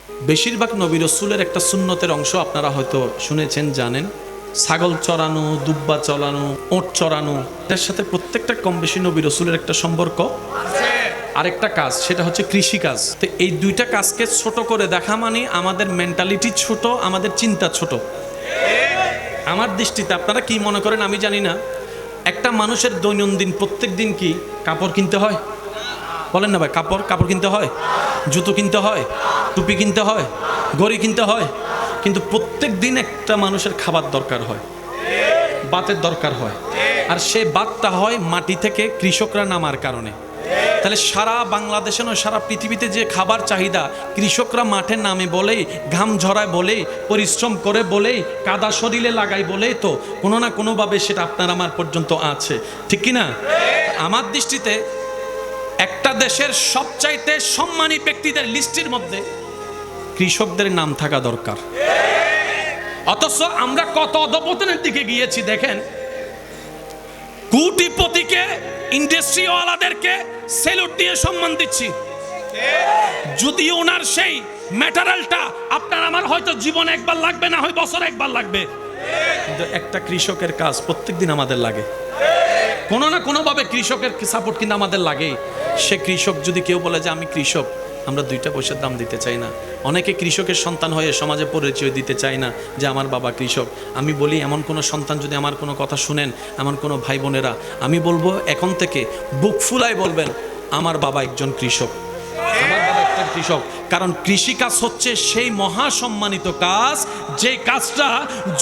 বেশিরভাগ নবী রসুলের একটা সুন্নতের অংশ আপনারা হয়তো শুনেছেন, জানেন, ছাগল চড়ানো, দুব্বা চড়ানো, ওট চড়ানো, এটার সাথে প্রত্যেকটা কম বেশি নবী রসুলের একটা সম্পর্ক। আরেকটা কাজ, সেটা হচ্ছে কৃষি কাজ। তো এই দুইটা কাজকে ছোট করে দেখা মানে আমাদের মেন্টালিটি ছোট, আমাদের চিন্তা ছোট। আমার দৃষ্টিতে আপনারা কি মনে করেন আমি জানি না, একটা মানুষের দৈনন্দিন প্রত্যেক দিন কি কাপড় কিনতে হয়? বলেন না ভাই, কাপড় কিনতে হয়, জুতো কিনতে হয়, টুপি কিনতে হয়, ঘড়ি কিনতে হয়, কিন্তু প্রত্যেক দিন একটা মানুষের খাবার দরকার হয়, বাতের দরকার হয়। আর সে বাতটা হয় মাটি থেকে কৃষকরা নামার কারণে। তাহলে সারা বাংলাদেশে নয়, সারা পৃথিবীতে যে খাবার চাহিদা, কৃষকরা মাঠে নামে বলেই, ঘাম ঝরায় বলেই, পরিশ্রম করে বলেই, কাদা শরীরে লাগাই বলেই তো কোনো না কোনোভাবে সেটা আপনার আমার পর্যন্ত আছে, ঠিক কি না? আমার দৃষ্টিতে একটা দেশের সবচাইতে সম্মানী ব্যক্তিদের লিস্টের মধ্যে কৃষকদের নাম থাকা দরকার। অথচ আমরা কত অধপতনের দিকে গিয়েছি দেখেন। কোটিপতিকে, ইন্ডাস্ট্রিওয়ালাদেরকে সেলুট দিয়ে সম্মান দিচ্ছি, যদি ওনার সেই ম্যাটেরিয়ালটা আপনার আমার হয়তো জীবন একবার লাগবে, না হয় বছর একবার লাগবে, কিন্তু একটা কৃষকের কাজ প্রত্যেকদিন আমাদের লাগে। কোনো না কোনোভাবে কৃষকের সাপোর্ট কিন্তু আমাদের লাগেই। সে কৃষক যদি কেউ বলে যে আমি কৃষক, আমরা 2টা পয়সার দাম দিতে চাই না। অনেকে কৃষকের সন্তান হয়ে সমাজে পরিচয় দিতে চায় না যে আমার বাবা কৃষক। আমি বলি, এমন কোনো সন্তান যদি আমার কোনো কথা শুনেন, আমার কোনো ভাই বোনেরা, আমি বলবো এখন থেকে বুক ফুলায় বলবেন আমার বাবা একজন কৃষক, আমার বাবা একটা কৃষক। কারণ কৃষিকাজ হচ্ছে সেই মহাসম্মানিত কাজ, যে কাজটা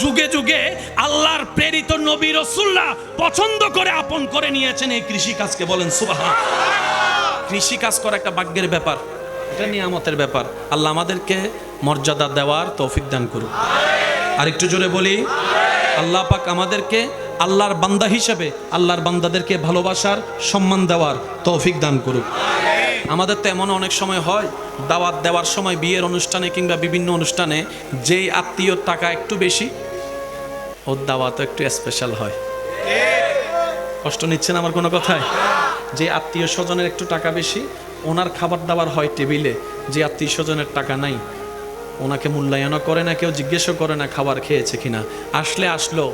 যুগে যুগে আল্লাহর প্রেরিত নবী রাসূলরা পছন্দ করে আপন করে নিয়েছেন। এই কৃষিকাজকে বলেন সুবহান। কৃষিকাজ করা একটা ভাগ্যের ব্যাপার, এটা নিয়ামতের ব্যাপার। আল্লাহ আমাদেরকে মর্যাদা দেওয়ার তৌফিক দান করুন। আর একটু জোরে বলি, আল্লাহ পাক আমাদেরকে আল্লাহর বান্দা হিসেবে আল্লাহর বান্দাদেরকে ভালোবাসার, সম্মান দেওয়ার তৌফিক দান করুন। আমাদের তো এমন অনেক সময় হয়, দাওয়াত দেওয়ার সময় বিয়ের অনুষ্ঠানে কিংবা বিভিন্ন অনুষ্ঠানে যেই আত্মীয়র টাকা একটু বেশি, ওর দাওয়াত একটু স্পেশাল হয়। কষ্ট নিচ্ছেন আমার কোনো কথায়? যে আত্মীয় স্বজনের একটু টাকা বেশি, ওনার খাবার দাবার হয় টেবিলে। যে আত্মীয় স্বজনের টাকা নাই, ওনাকে মূল্যায়নও করে না, কেউ জিজ্ঞেসও করে না খাবার খেয়েছে কিনা। আসলে আসলো,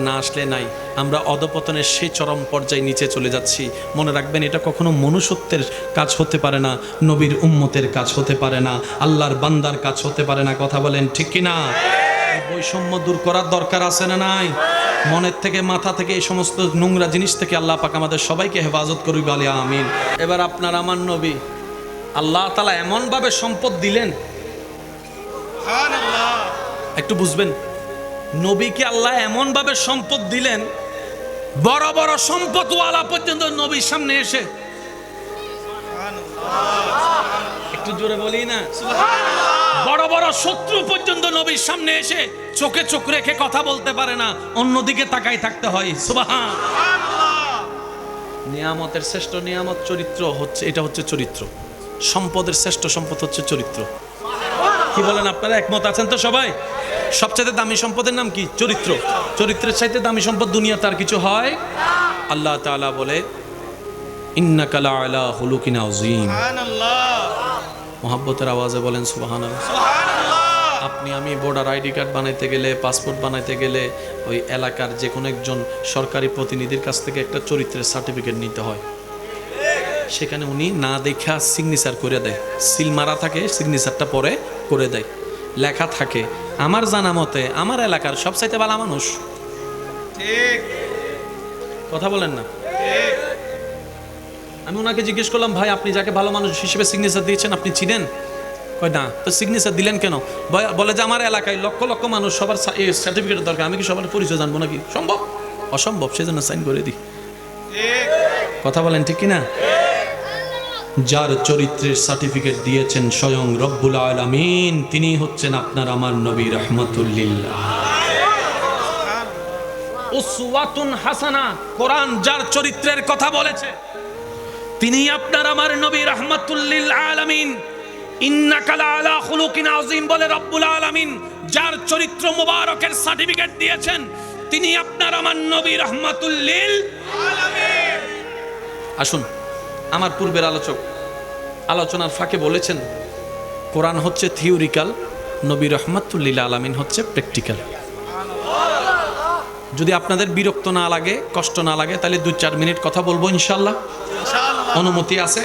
না আসলে নাই। আমরা অধপতনের সেই চরম পর্যায়ে নিচে চলে যাচ্ছি। মনে রাখবেন, এটা কখনো মনুষ্যত্বের কাজ হতে পারে না, নবীর উম্মতের কাজ হতে পারে না, আল্লাহর বান্দার কাজ হতে পারে না। কথা বলেন ঠিক কিনা? বৈষম্য দূর করার দরকার আছে না নাই? মনের থেকে, মাথা থেকে, এই সমস্ত নোংরা জিনিস থেকে আল্লাহ পাক আমাদের সবাইকে হেফাজত করুক, বলে আমিন। এবার আপনার আমার নবী আল্লাহ তাআলা এমনভাবে সম্পদ দিলেন, একটু বুঝবেন, নবীকে আল্লাহ এমনভাবে সম্পদ দিলেন, বড় বড় সম্পদওয়ালা পর্যন্ত নবীর সামনে এসে, একটু জোরে বলি না, বড় বড় শত্রু পর্যন্ত নবীর সামনে এসে চোখে চোখ রেখে কথা বলতে পারে না, অন্যদিকে তাকাই থাকতে হয়। সুবহানাল্লাহ। নিয়ামতের শ্রেষ্ঠ নিয়ামত চরিত্র হচ্ছে, এটা হচ্ছে চরিত্র। সম্পদের শ্রেষ্ঠ সম্পদ হচ্ছে চরিত্র। কি বলেন আপনারা, একমত আছেন তো সবাই? সবচেয়ে দামি সম্পদের নাম কি? চরিত্র। চরিত্রের চাইতে দামি সম্পদ দুনিয়াতে আর কিছু হয়? আল্লাহ তাআলা বলে ইন্নাকা লাআলা খুলুকিন আযীম। মুহাব্বতের আওয়াজে বলেন সুবহানাল্লাহ। আপনি আমি ভোটার আইডি কার্ড বানাইতে গেলে, পাসপোর্ট বানাইতে গেলে, ওই এলাকার যে কোনো একজন সরকারি প্রতিনিধির কাছ থেকে একটা চরিত্রের সার্টিফিকেট নিতে হয়। সেখানে উনি না দেখা সিগনেচার করে দেয়, সিল মারা থাকে, সিগনেচারটা পরে করে দেয়, লেখা থাকে আমার জানা মতে আমার এলাকার সবচাইতে ভালো মানুষ। ঠিক কথা বলেন না? আমি ওনাকে জিজ্ঞেস করলাম, ভাই আপনি যাকে ভালো মানুষ হিসেবে সিগনেচার দিয়েছেন আপনি চিনেন? কয় না। তো সিগনেচার দিলেন কেন? বলে যে আমার এলাকায় লক্ষ লক্ষ মানুষ, সবার সার্টিফিকেটের দরকার, আমি কি সবার পরিচয় জানবো নাকি? সম্ভব? অসম্ভব, সেজন্য সাইন করে দিই। কথা বলেন ঠিক কিনা? যার চরিত্রের সার্টিফিকেট দিয়েছেন স্বয়ং রব্বুল আলামিন, তিনি হচ্ছেন আপনার আমার নবী রাহমাতুল লিল আলামিন। উসওয়াতুন হাসানা, কোরআন যার চরিত্রের কথা বলেছে তিনি আপনার আমার নবী রাহমাতুল লিল আলামিন। ইন্নাকা লাআলা খুলুকিন আযীম বলে রব্বুল আলামিন যার চরিত্র মুবারকের সার্টিফিকেট দিয়েছেন তিনি আপনার আমার নবী রাহমাতুল লিল আলামিন। আসুন, আমার পূর্বের আলোচনার ফাঁকে বলেছেন কোরআন হচ্ছে থিওরিক্যাল, নবী রহমাতুল লিল আলামিন হচ্ছে প্র্যাকটিক্যাল। যদি আপনাদের বিরক্ত না লাগে, কষ্ট না লাগে, তাহলে 2-4 মিনিট কথা বলবো ইনশাল্লাহ। অনুমতি আছে?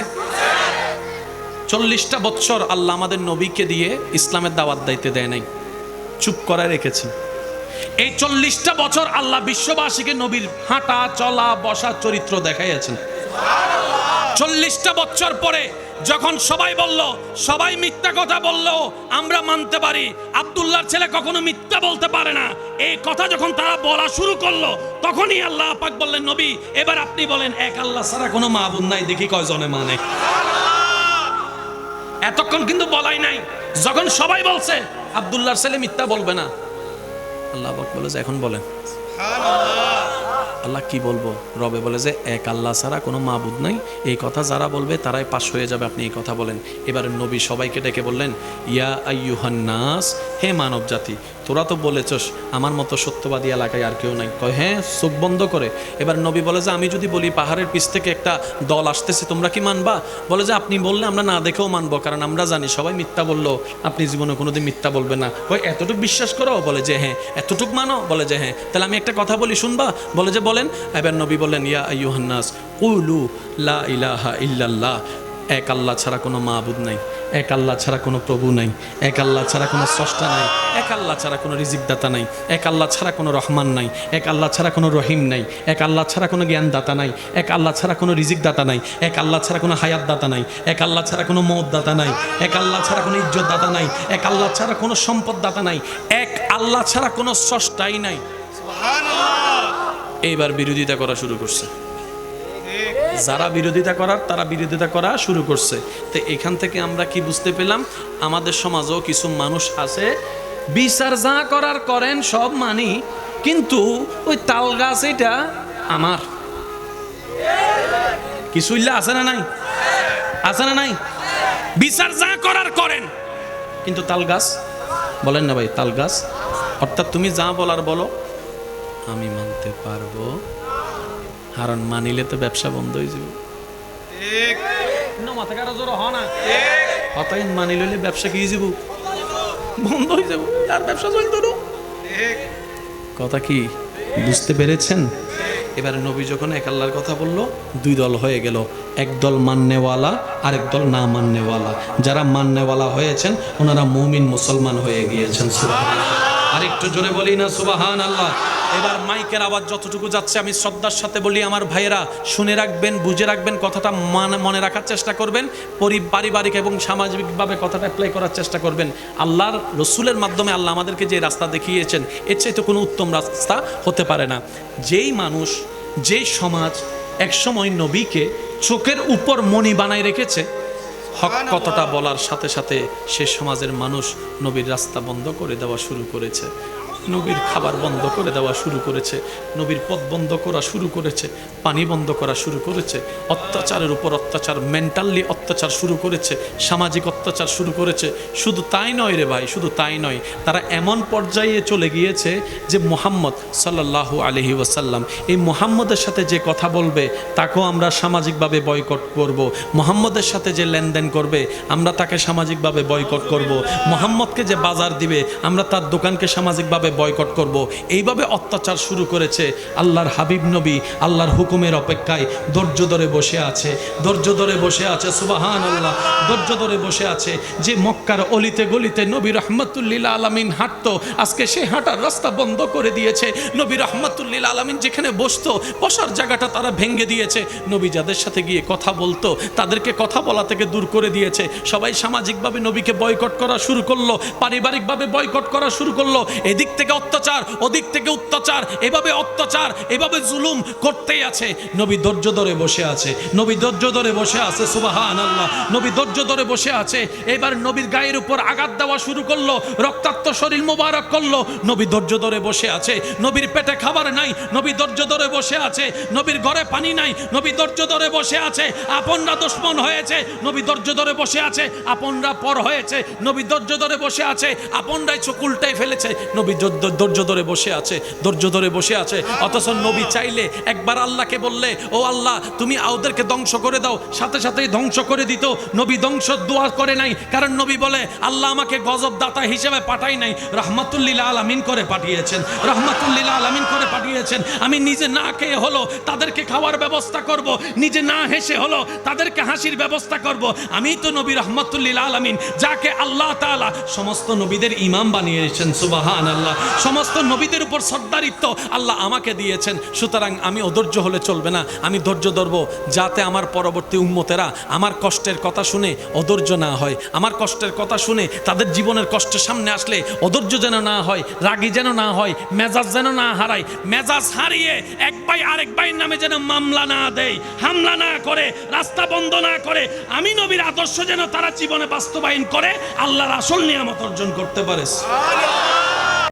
40টা বছর আল্লাহ আমাদের নবীকে দিয়ে ইসলামের দাওয়াত দিতে দেয় নাই, চুপ করায় রেখেছেন। এই 40টা বছর আল্লাহ বিশ্ববাসীকে নবীর হাঁটা চলা বসা চরিত্র দেখাইয়াছেন। 40টা বছর পরে যখন সবাই বলল, সবাই মিথ্যা কথা বলল, আমরা মানতে পারি আব্দুল্লাহর ছেলে কখনো মিথ্যা বলতে পারে না, এই কথা যখন তারা বলা শুরু করলো, তখনই আল্লাহ পাক বললেন, নবী এবার আপনি বলেন এক আল্লাহ ছাড়া কোনো মাবুদ নাই, দেখি কয়জনে মানে। এতক্ষণ কিন্তু বলাই নাই। যখন সবাই বলছে আব্দুল্লাহর ছেলে মিথ্যা বলবে না, আল্লাহ পাক বলে যে এখন বলেন। আল্লাহ কি বলবো? রবে বলে যে এক আল্লাহ ছাড়া কোনো মাবুদ নাই, এই কথা যারা বলবে তারাই পাশ হয়ে যাবে, আপনি এই কথা বলেন। এবারে নবী সবাইকে ডেকে বললেন, ইয়া আইয়ুহান নাস, হে মানব জাতি, তোরা তো বলেছস আমার মতো সত্যবাদী এলাকায় আর কেউ নাই। কয় হ্যাঁ, চোখ বন্ধ করে। এবার নবী বলে যে আমি যদি বলি পাহাড়ের পিছ থেকে একটা দল আসতেছে, তোমরা কি মানবা? বলে যে আপনি বললে আমরা না দেখেও মানবো, কারণ আমরা জানি সবাই মিথ্যা বললো, আপনি জীবনে কোনোদিন মিথ্যা বলবে না। কয় এতটুকু বিশ্বাস করো? বলে যে হ্যাঁ। এতটুকু মানো? বলে যে হ্যাঁ। তাহলে আমি একটা কথা বলি, শুনবা? বলে যে বলেন। এবার নবী বললেন, ইয়া আইয়ুহান নাস কুলু লা ইলাহা ইল্লাল্লাহ, এক আল্লাহ ছাড়া কোনো মাবুদ নাই, এক আল্লাহ ছাড়া কোনো প্রভু নাই, এক আল্লাহ ছাড়া কোনো স্রষ্টা নাই, এক আল্লাহ ছাড়া কোনো রিজিকদাতা নাই, এক আল্লাহ ছাড়া কোনো রহমান নাই, এক আল্লাহ ছাড়া কোনো রহিম নাই, এক আল্লাহ ছাড়া কোনো জ্ঞানদাতা নাই, এক আল্লাহ ছাড়া কোনো রিজিকদাতা নাই, এক আল্লাহ ছাড়া কোনো হায়াতদাতা নাই, এক আল্লাহ ছাড়া কোনো মওতদাতা নাই, এক আল্লাহ ছাড়া কোনো ইজ্জতদাতা নাই, এক আল্লাহ ছাড়া কোনো সম্পদদাতা নাই, এক আল্লাহ ছাড়া কোনো স্রষ্টাই নাই। এইবার বিরোধিতা করা শুরু করছে। যারা বিরোধিতা করার তারা বিরোধিতা করা শুরু করছে। তো এখান থেকে আমরা কি বুঝতে পেলাম? আমাদের সমাজেও কিছু মানুষ আছে, বিচার যা করার করেন সব মানি, কিন্তু ওই তাল গাছ এটা আমার কিছু আছে না নাই? আছে না নাই? বিচার যা করার করেন, কিন্তু তাল গাছ বলেন না ভাই, তাল গাছ অর্থাৎ তুমি যা বলার বলো, আমি মানতে পারবো, কারণ মানিলে তো ব্যবসা বন্ধ হয়ে যাবে। মাথা কারো জোর হ না, হতাই মানিলে ব্যবসা কি যাব, বন্ধ হয়ে যাব, আর ব্যবসা চলতো না। কথা কি বুঝতে পেরেছেন? এবার নবী যখন এক আল্লাহর কথা বললো, দুই দল হয়ে গেল, এক দল মাননেওয়ালা আর এক দল না মাননেওয়ালা। যারা মাননেওয়ালা হয়েছেন ওনারা মুমিন মুসলমান হয়ে গিয়েছেন। আর একটু জোরে বলি না সুবহানাল্লাহ। এবার মাইকের আওয়াজ যতটুকু যাচ্ছে আমি শ্রদ্ধার সাথে বলি, আমার ভাইয়েরা শুনে রাখবেন, বুঝে রাখবেন, কথাটা মনে রাখার চেষ্টা করবেন, পারিবারিক এবং সামাজিকভাবে কথাটা অ্যাপ্লাই করার চেষ্টা করবেন। আল্লাহর রসুলের মাধ্যমে আল্লাহ আমাদেরকে যে রাস্তা দেখিয়েছেন, এর চাইতে কোনো উত্তম রাস্তা হতে পারে না। যেই মানুষ, যেই সমাজ একসময় নবীকে চোখের উপর মণি বানায় রেখেছে, হক কথাটা বলার সাথে সাথে সে সমাজের মানুষ নবীর রাস্তা বন্ধ করে দেওয়া শুরু করেছে, নবীর খাবার বন্ধ করে দেওয়া শুরু করেছে, নবীর পথ বন্ধ করা শুরু করেছে, পানি বন্ধ করা শুরু করেছে, অত্যাচারের উপর অত্যাচার, মেন্টালি অত্যাচার শুরু করেছে, সামাজিক অত্যাচার শুরু করেছে। শুধু তাই নয় রে ভাই, শুধু তাই নয়, তারা এমন পর্যায়ে চলে গিয়েছে যে মুহাম্মদ সাল্লাল্লাহু আলাইহি ওয়াসাল্লাম, এই মুহাম্মদের সাথে যে কথা বলবে তাকেও আমরা সামাজিকভাবে বয়কট করব। মুহাম্মদের সাথে যে লেনদেন করবে আমরা তাকে সামাজিকভাবে বয়কট করব। মুহাম্মদকে যে বাজার দিবে আমরা তার দোকানকে সামাজিকভাবে বয়কট করব। এইভাবে অত্যাচার শুরু করেছে। আল্লাহর হাবিব নবী আল্লাহর হুকুমের অপেক্ষায় ধৈর্য ধরে বসে আছে, ধৈর্য ধরে বসে আছে, সুবহানাল্লাহ, ধৈর্য ধরে বসে আছে। যে মক্কার অলিতে গলিতে নবী রাহমাতুল লিল আলামিন হাঁটতো, আজকে সে হাঁটার রাস্তা বন্ধ করে দিয়েছে। নবী রাহমাতুল লিল আলামিন যেখানে বসতো, বসার জায়গাটা তারা ভেঙে দিয়েছে। নবী যাদের সাথে গিয়ে কথা বলতো তাদেরকে কথা বলা থেকে দূর করে দিয়েছে। সবাই সামাজিকভাবে নবীকে বয়কট করা শুরু করলো, পারিবারিকভাবে বয়কট করা শুরু করলো। এদিক থেকে অত্যাচার, ওদিক থেকে অত্যাচার, এভাবে অত্যাচার, এভাবে জুলুম করতেই আছে। নবী ধৈর্য ধরে বসে আছে, নবী ধৈর্য ধরে বসে আছে, সুবহানাল্লাহ, নবী ধৈর্য ধরে বসে আছে। এবার নবীর গায়ের উপর আঘাত দেওয়া শুরু করলো, রক্তাক্ত শরীর মোবারক করলো, নবী ধৈর্য ধরে বসে আছে। নবীর পেটে খাবার নাই, নবী ধৈর্য ধরে বসে আছে। নবীর ঘরে পানি নাই, নবী ধৈর্য ধরে বসে আছে। আপনরা দুশমন হয়েছে, নবী ধৈর্য ধরে বসে আছে। আপনরা পর হয়েছে, নবী ধৈর্য ধরে বসে আছে। আপনরাই চোখ উল্টাই ফেলেছে, নবী ধৈর্য ধরে বসে আছে, ধৈর্য ধরে বসে আছে। অথচ নবী চাইলে একবার আল্লাহকে বললে, ও আল্লাহ তুমি ওদেরকে ধ্বংস করে দাও, সাথে সাথেই ধ্বংস করে দিত। নবী ধ্বংস দোয়া করে নাই, কারণ নবী বলে আল্লাহ আমাকে গজব দাতা হিসেবে পাঠাই নাই, রহমাতুল্লিল আলামিন করে পাঠিয়েছেন, রহমাতুল্লিল আলামিন করে পাঠিয়েছেন। আমি নিজে না খেয়ে হলো তাদেরকে খাওয়ার ব্যবস্থা করব, নিজে না হেসে হলো তাদেরকে হাসির ব্যবস্থা করব। আমি তো নবী রহমাতুল্লিল আলামিন, যাকে আল্লাহ তাআলা সমস্ত নবীদের ইমাম বানিয়েছেন, সুবহানাল্লাহ। সমস্ত নবীদের উপর সর্দারিত্ব আল্লাহ আমাকে দিয়েছেন। সুতরাং আমি অধৈর্য হলে চলবে না, আমি ধৈর্য ধরব, যাতে আমার পরবর্তী উম্মতেরা আমার কষ্টের কথা শুনে অধৈর্য না হয়, আমার কষ্টের কথা শুনে তাদের জীবনের কষ্টের সামনে আসলে অধৈর্য যেন না হয়, রাগী যেন না হয়, মেজাজ যেন না হারায়। মেজাজ হারিয়ে এক ভাই আরেক ভাইয়ের নামে যেন মামলা না দেয়, হামলা না করে, রাস্তা বন্ধ না করে। আমি নবীর আদর্শ যেন তারা জীবনে বাস্তবায়ন করে, আল্লাহর আসল নিয়ামত অর্জন করতে পারে।